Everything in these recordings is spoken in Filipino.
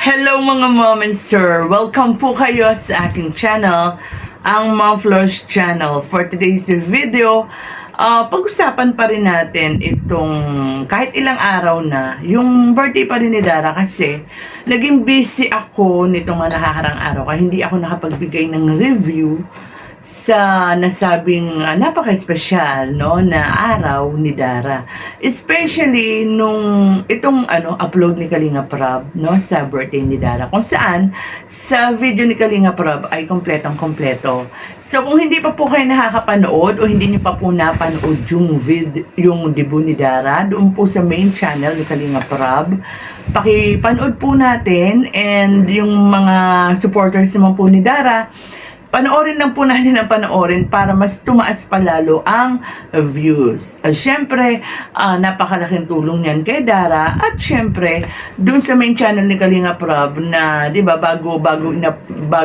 Hello mga mom and sir! Welcome po kayo sa aking channel, ang Mom Flourish Channel. For today's video, pag-usapan pa rin natin itong kahit ilang araw na, yung birthday pa rin ni Dara kasi naging busy ako nitong mga nakakarang araw kaya hindi ako nakapagbigay ng review sa nasabing napaka-espesyal no na araw ni Dara. Especially nung itong upload ni Kalinga Prab no sa birthday ni Dara. Kung saan sa video ni Kalinga Prab ay kompletong-kompleto. So kung hindi pa po kayo nakakapanood o hindi niyo pa po napanood yung debut ni Dara doon po sa main channel ni Kalinga Prab, pakipanood po natin, and yung mga supporters naman po ni Dara, panoorin lang po natin ang panoorin para mas tumaas pa lalo ang views. Siyempre, napakalaking tulong niyan kay Dara, at siyempre, dun sa main channel ni Kalinga Prab na, di ba, bago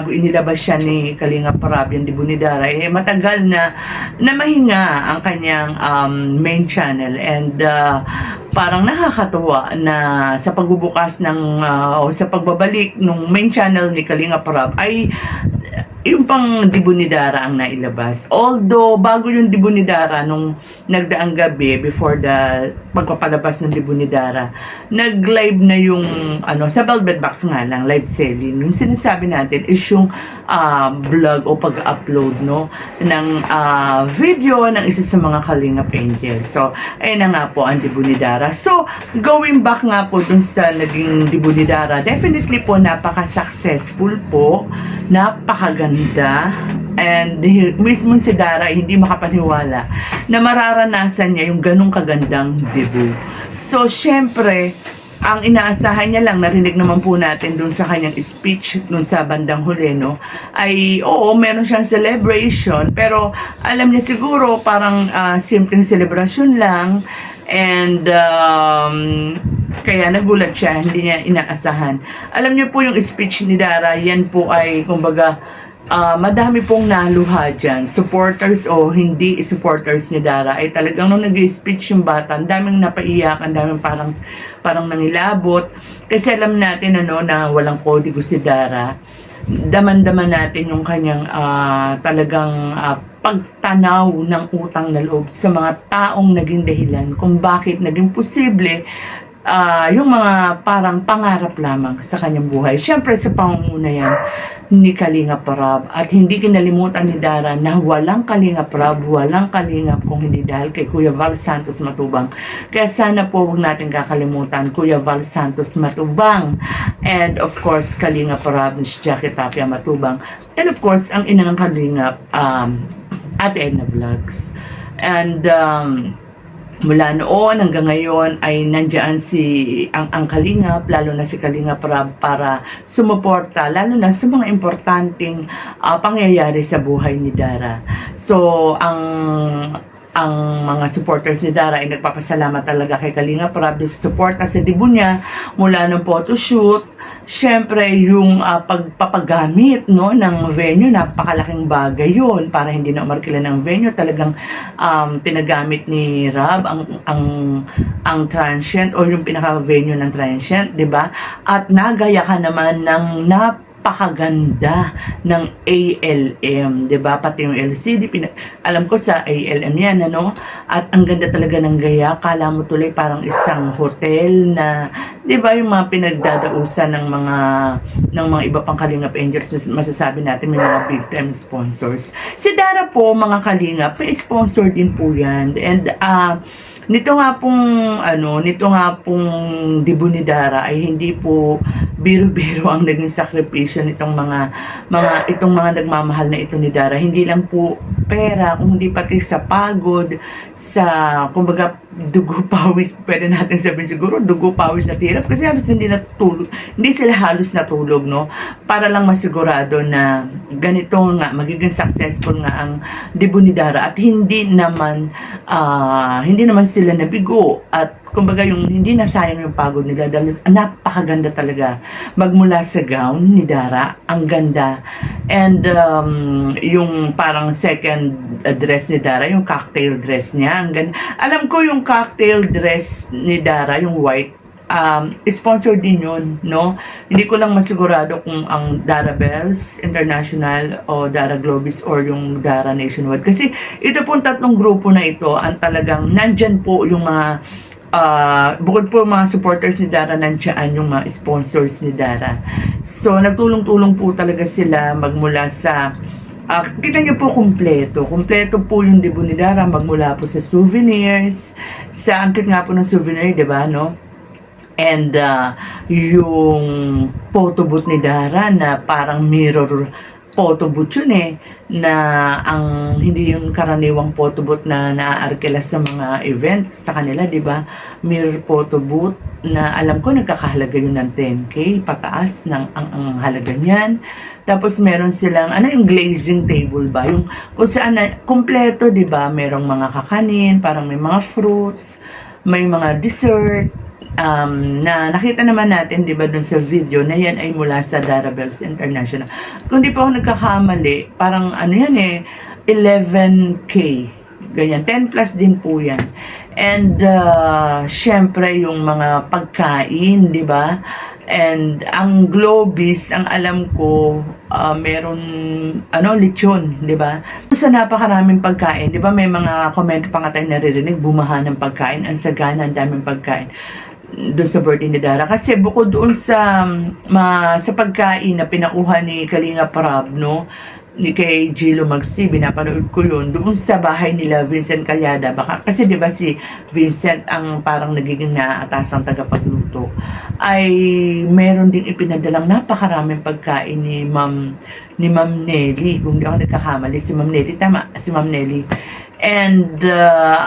inilabas siya ni Kalinga Prab, yung debut ni Dara, matagal na mahinga ang kanyang main channel, and parang nakakatuwa na sa pagbubukas ng o sa pagbabalik ng main channel ni Kalinga Prab ay yung pang debut ni Dara ang nailabas. Although, bago yung debut ni Dara, nung nagdaang gabi, before the pagpapalabas ng debut ni Dara, nag-live na yung, sa Velvet Box nga lang, live selling. Yung sinasabi natin is yung vlog o pag-upload, no, ng video ng isa sa mga Kalingap Angels. So, ayun na nga po ang debut ni Dara. So, going back nga po dun sa naging debut ni Dara, definitely po, napaka-successful po, napakaganda, and mismo si Dara hindi makapaniwala na mararanasan niya yung ganong kagandang debut. So, syempre, ang inaasahan niya lang, narinig naman po natin dun sa kanyang speech dun sa bandang huli, no, ay oo, meron siyang celebration, pero alam niya siguro parang simpleng celebration lang, and kaya nagulat siya, hindi niya inaasahan. Alam niyo po yung speech ni Dara, yan po ay kumbaga madami pong naluha dyan, supporters o hindi supporters ni Dara, ay talagang nung nag-speech yung bata, ang daming napaiyak, ang daming parang nangilabot, kasi alam natin na walang kodigo si Dara. Daman-daman natin yung kanyang talagang pagtanaw ng utang na loob sa mga taong naging dahilan kung bakit naging posible yung mga parang pangarap lamang sa kanyang buhay. Siyempre sa pangunguna yan ni Kalinga Prab, at hindi kinalimutan ni Dara na walang Kalinga Prab, walang Kalingap kung hindi dahil kay Kuya Val Santos Matubang. Kaya sana po huwag natin kakalimutan Kuya Val Santos Matubang, and of course Kalinga Prab, Miss Jackie Tapia Matubang, and of course ang ina ng Kalingap, Ate Edna Vlogs. And mula noon hanggang ngayon ay nandiyan ang Kalingap, lalo na si Kalinga Prab, para sumuporta lalo na sa mga importanteng pangyayari sa buhay ni Dara. So ang mga supporters ni Dara ay nagpapasalamat talaga kay Kalinga Prab sa support sa debut niya, mula ng photoshoot. Siyempre, yung pagpapagamit ng venue, napakalaking bagay yun para hindi na umarkila ng venue. Talagang pinagamit ni Rab ang transient o yung pinaka-venue ng transient, di ba? At nagaya ka naman ng napakaganda ng ALM, 'di ba? Pati yung LCD, alam ko sa ALM 'yan, At ang ganda talaga ng gaya, kala mo tuloy parang isang hotel na, 'di ba, yung mga pinagdadausan ng mga iba pang Kalingap Angels, masasabi natin may mga big time sponsors. Si Dara po, mga Kalingap, may sponsor din po 'yan. And nito nga pong debut ni Dara ay hindi po biro-biro ang naging sakripisyo nitong mga nagmamahal na ito ni Dara. Hindi lang po pera, kundi pati sa pagod, sa kumbaga dugo pawis, pwede natin sabihin siguro dugo pawis at hirap, kasi halos hindi sila halos natulog, no, para lang masigurado na ganito nga magiging successful nga ang debut ni Dara, at hindi naman sila nabigo, at kumbaga yung hindi nasayang yung pagod nila dahil napakaganda talaga magmula sa gown ni Dara, ang ganda, and yung parang second dress ni Dara, yung cocktail dress niya, ang ganda. Alam ko yung cocktail dress ni Dara, yung white, sponsor din yun, no? Hindi ko lang masigurado kung ang Dara Bells International o Dara Globis or yung Dara Nationwide. Kasi ito pong tatlong grupo na ito, ang talagang nandyan po yung mga bukod po mga supporters ni Dara, nandiyan yung mga sponsors ni Dara. So, nagtulong-tulong po talaga sila magmula sa kita nyo po kumpleto. Kumpleto po yung debut ni Dara magmula po sa souvenirs, sa angkit nga po ng souvenir, di ba, no? And yung photo booth ni Dara na parang mirror photo booth yun na ang hindi yung karaniwang photo booth na naaarkila sa mga event sa kanila, di ba? Mirror photo booth na alam ko nagkakahalaga yun ng 10K pataas ng ang halaga niyan. Tapos meron silang yung glazing table ba? Yung kung saan kumpleto, di ba? Merong mga kakanin, parang may mga fruits, may mga dessert, na nakita naman natin, di ba, dun sa video na yan ay mula sa Dara Bells International. Kung di pa ako nagkakamali, parang 11K. Ganyan. 10 plus din po yan. And, syempre, yung mga pagkain, di ba? And, ang Globis, ang alam ko, meron, lechon, di ba? Sa napakaraming pagkain, di ba, may mga comment pa nga tayo naririnig, bumaha ng pagkain, ang sagana, ang daming pagkain doon sa birthday ni Dara. Kasi bukod doon sa pagkain na pinakuha ni Kalinga Prab, no? Ni kay Gilo Magsi, binapanood ko yun doon sa bahay nila Vincent Calyada. Baka kasi 'di ba si Vincent ang parang nagiging naaatasang tagapagluto, ay meron ding ipinadalang napakaraming pagkain ni Ma'am Nelly, kung di ako nagkakamali, si Ma'am Nelly, tama, si Ma'am Nelly. And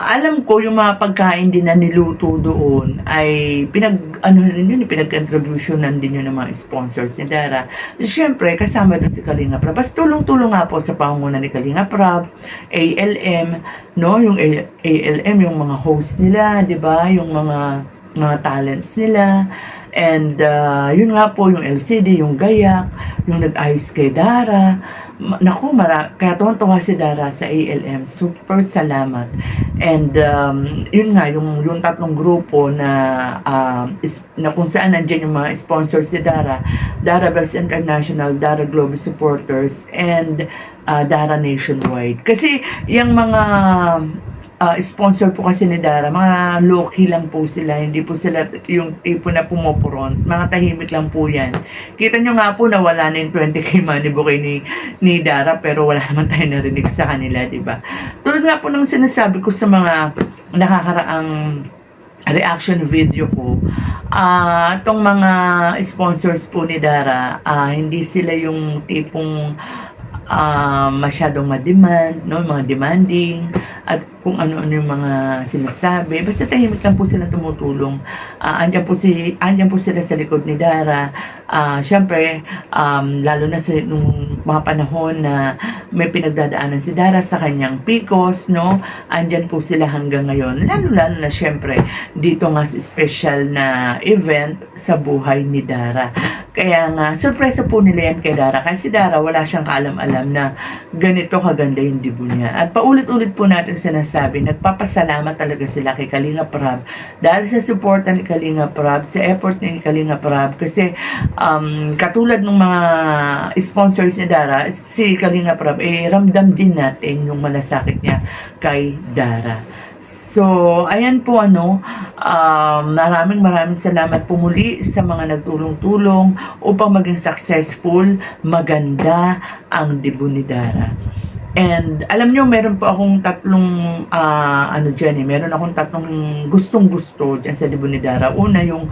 alam ko yung mga pagkain din na niluto doon ay pinag-contributionan din yun ng mga sponsors ni Dara. Siyempre, kasama doon si Kalinga Prab. Basta tulong-tulong nga po sa pangunan ni Kalinga Prab, ALM, no? Yung ALM, yung mga hosts nila, di ba? Yung mga talents nila. And yun nga po, yung LCD, yung Gayak, yung nag-ayos kay Dara. Naku, kaya tuwan-tuwa si Dara sa ALM. Super salamat. And yun nga, yung tatlong grupo na kung saan nandiyan yung mga sponsors si Dara, Dara Bells International, Dara Global Supporters, and Dara Nationwide. Kasi yung mga sponsor po kasi ni Dara, mga low-key lang po sila, hindi po sila yung tipo na pumupuron, mga tahimik lang po yan. Kita nyo nga po na wala na yung 20K money bouquet ni Dara, pero wala naman tayo narinig sa kanila, di ba? Tulad nga po ng sinasabi ko sa mga nakakaraang reaction video ko, itong mga sponsors po ni Dara, hindi sila yung tipong masyadong ma-demand, no? Mga demanding, at kung ano-ano yung mga sinasabi. Basta tahimik lang po sila tumutulong. Andyan po sila sa likod ni Dara. Siyempre, lalo na sa nung mga panahon na may pinagdadaanan si Dara sa kanyang PCOS, no? Andyan po sila hanggang ngayon. Lalo na siyempre, dito nga sa special na event sa buhay ni Dara. Kaya nga, sorpresa po nila yan kay Dara. Kasi si Dara, wala siyang kaalam-alam na ganito kaganda yung debut niya. At paulit-ulit po natin sinasabi, nagpapasalamat talaga sila kay Kalinga Prab dahil sa suporta ni Kalinga Prab, sa effort ni Kalinga Prab. Kasi katulad ng mga sponsors ni Dara, si Kalinga Prab, ramdam din natin yung malasakit niya kay Dara. So, ayan po maraming salamat po muli sa mga nagtulong-tulong upang maging successful, maganda ang debut ni Dara. And alam nyo, meron po akong tatlong meron akong tatlong gustong-gusto dyan sa debut ni Dara. Una, yung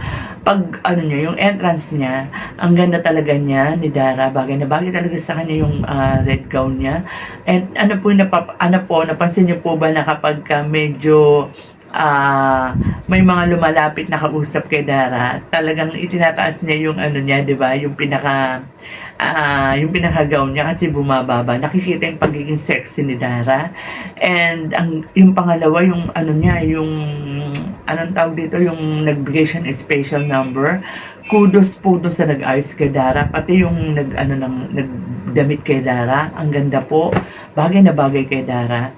yung entrance niya, ang ganda talaga niya ni Dara, bagay na bagay talaga sa kanya yung red gown niya. And napansin niyo po ba na kapag medyo may mga lumalapit na kausap kay Dara, talagang itinataas niya yung niya, 'di ba? Yung pinaka-gown niya kasi bumababa. Nakikita yung pagiging sexy ni Dara. And yung pangalawa, yung yung anong tawag dito, yung nagbigay siya ng special number. Kudos po doon sa nag-ayos kay Dara, pati yung nagdamit kay Dara. Ang ganda po. Bagay na bagay kay Dara.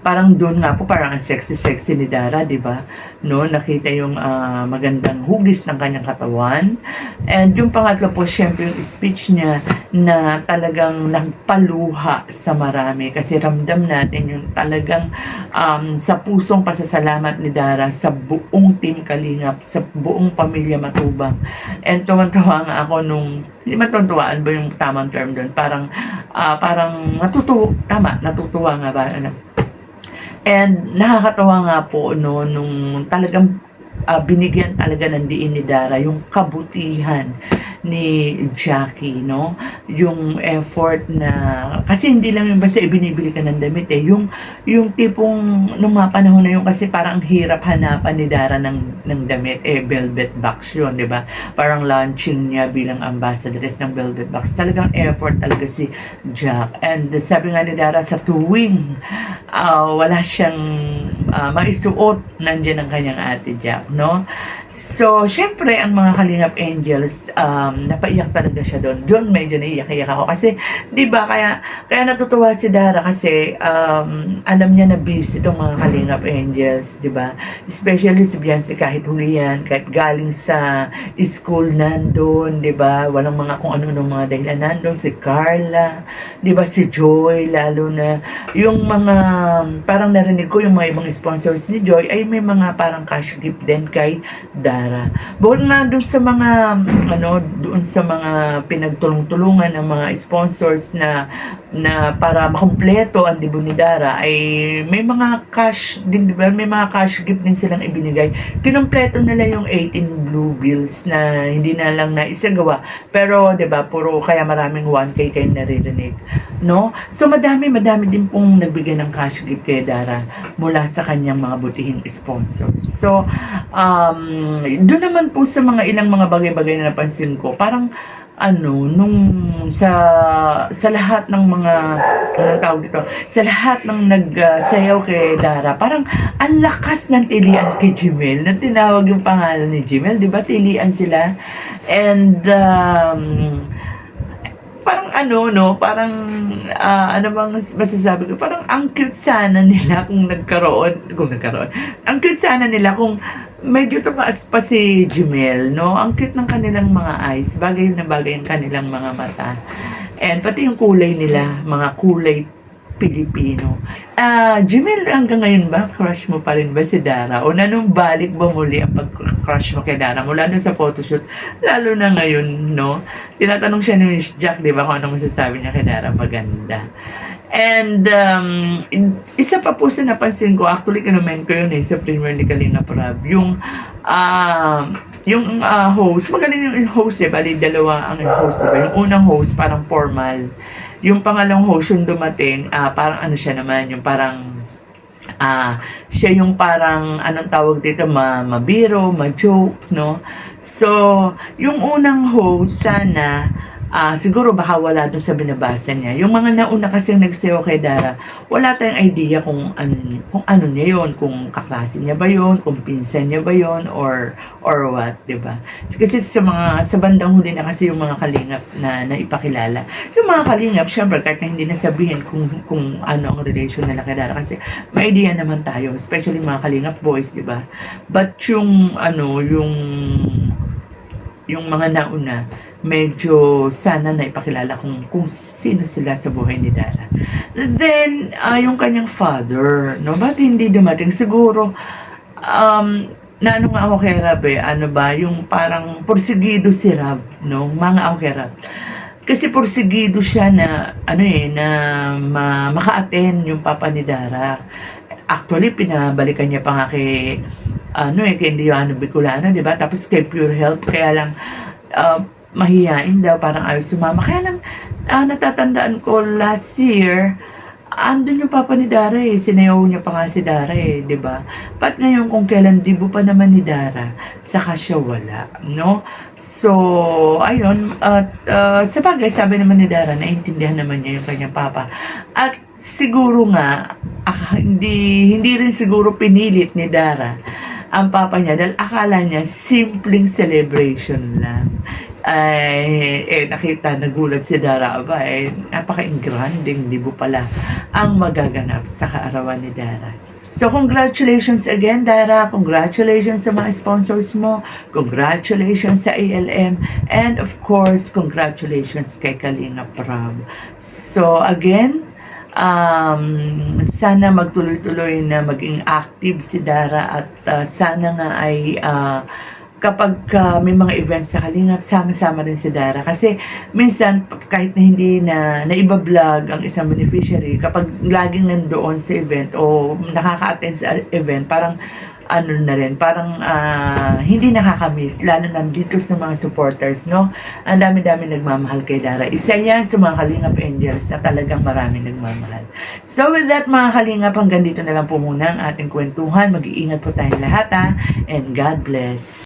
parang doon nga po, parang ang sexy-sexy ni Dara, di ba? No, nakita yung magandang hugis ng kanyang katawan. And yung pangatlo po, syempre yung speech niya na talagang nagpaluha sa marami kasi ramdam natin yung talagang sa pusong pasasalamat ni Dara sa buong team Kalingap, sa buong pamilya Matubang. And tuwan-tuwa nga ako nung, hindi matutuwaan ba yung tamang term doon? Parang natutuwa nga ba? And nakakatawa nga po no, nung talagang binigyan talaga ng diin ni Dara yung kabutihan ni Jackie, no? Yung effort na, kasi hindi lang yung basta ibinibili ka ng damit yung tipong nung mga panahon na yun, kasi parang hirap hanapan ni Dara ng damit, velvet box yun, di ba? Parang launching niya bilang ambassadoress ng velvet box. Talagang effort talaga si Jack. And sabi nga ni Dara, sa tuwing wala siyang maisuot, nandiyan ang kanyang ate Jack, no? So, syempre, ang mga Kalingap Angels, napaiyak talaga siya doon. Doon medyo naiyak-iyak ako. Kasi, di ba, kaya natutuwa si Dara kasi alam niya na busy itong mga Kalingap Angels, di ba? Especially si Beyonce, kahit hulihan, kahit galing sa school nandun, di ba? Walang mga kung ano ng mga dahilan nandun. Si Carla, di ba? Si Joy, lalo na yung mga, parang narinig ko yung mga ibang sponsors ni Joy, ay may mga parang cash gift din kay Dara. Bukod nga doon sa mga doon sa mga pinagtulong-tulungan ng mga sponsors na para makumpleto ang dibo ni Dara, ay may mga cash din, di ba? May mga cash gift din silang ibinigay. Kinumpleto nila yung 18 blue bills na hindi na lang na isagawa. Pero, di ba, puro kaya maraming 1K kayo naririnig, no? So, madami din pong nagbigay ng cash gift kay Dara mula sa kanyang mga butihing sponsors. So, doon naman po sa mga ilang mga bagay-bagay na napansin ko, parang nung sa lahat ng mga anong tawag dito, sa lahat ng nagsayaw kay Dara, parang ang lakas ng tilian kay Jimel, na tinawag yung pangalan ni Jimel, di ba? Tilian sila. And parang parang ano bang masasabi ko, parang ang cute sana nila kung nagkaroon, ang cute sana nila kung medyo tumaas pa si Jimel, no? Ang cute ng kanilang mga eyes, bagay na bagay ang kanilang mga mata, and pati yung kulay nila, mga kulay Pilipino. Jimel, hanggang ngayon ba, crush mo pa rin ba si Dara? O nanumbalik ba muli ang pag-crush mo kay Dara mula doon sa photoshoot? Lalo na ngayon, no? Tinatanong siya ni Miss Jack, di ba, kung anong masasabi niya kay Dara, maganda. And isa pa po sa napansin ko, actually kinumen ko yun sa premiere ni Kalingap Rab, yung host, magaling yung host bali dalawa ang host, diba? Yung unang host parang formal, yung pangalawang host yung dumating, parang siya naman, yung parang siya yung parang anong tawag dito, mabiro, ma-joke, no? So, yung unang host sana siguro baka wala doon sa binabasa niya. Yung mga nauna kasi nagsayaw kay Dara, wala tayong idea kung ano niya yon, kung kaklase niya ba yon, kung pinsan niya ba yon, or what, di ba? Kasi sa bandang huli na kasi yung mga Kalingap na ipakilala. Yung mga Kalingap, syempre kahit na hindi nasabihin kung ano ang relation nila kay Dara, kasi may idea naman tayo, especially mga Kalingap boys, di ba? But yung yung mga nauna, medyo sana na ipakilala kung sino sila sa buhay ni Dara. Then, yung kanyang father, no? Ba't hindi dumating? Siguro, na nga ako kay Rab, yung parang porsigido si Rab, no? Mga ako kay Rab. Kasi porsigido siya na, na maka-attend yung papa ni Dara. Actually, pinabalikan niya pa nga kay, kay Indiano Bicolano, di ba? Tapos kay Pure Health, kaya lang, mahihain daw, parang ayaw sumama. Kaya lang, natatandaan ko last year, andun yung papa ni Dara sinayaw niya pa nga si Dara di ba? But ngayon kung kailan dibo pa naman ni Dara, saka siya wala, no? So, ayun, at sa bagay, sabi naman ni Dara, naintindihan naman niya yung kanyang papa. At siguro nga, hindi rin siguro pinilit ni Dara ang papa niya dahil akala niya simpleng celebration lang. ay nakita, nagulat si Dara, napaka-ingranding libo pala ang magaganap sa kaarawan ni Dara. So, congratulations again, Dara. Congratulations sa mga sponsors mo. Congratulations sa ALM. And of course, congratulations kay Kalinga Prab. So, again, sana magtuloy-tuloy na maging active si Dara at sana nga ay kapag may mga events sa Kalingap, sama-sama rin si Dara. Kasi minsan, kahit na hindi na naiba-vlog ang isang beneficiary, kapag laging nandoon sa event o nakaka-attend sa event, parang ano na rin, parang hindi nakakamiss, lalo na dito sa mga supporters, no? Ang dami-dami nagmamahal kay Dara. Isa yan sa mga Kalingap Angels na talagang maraming nagmamahal. So with that, mga Kalingap, hanggang dito na lang po muna ang ating kwentuhan. Mag-iingat po tayong lahat, ha? And God bless.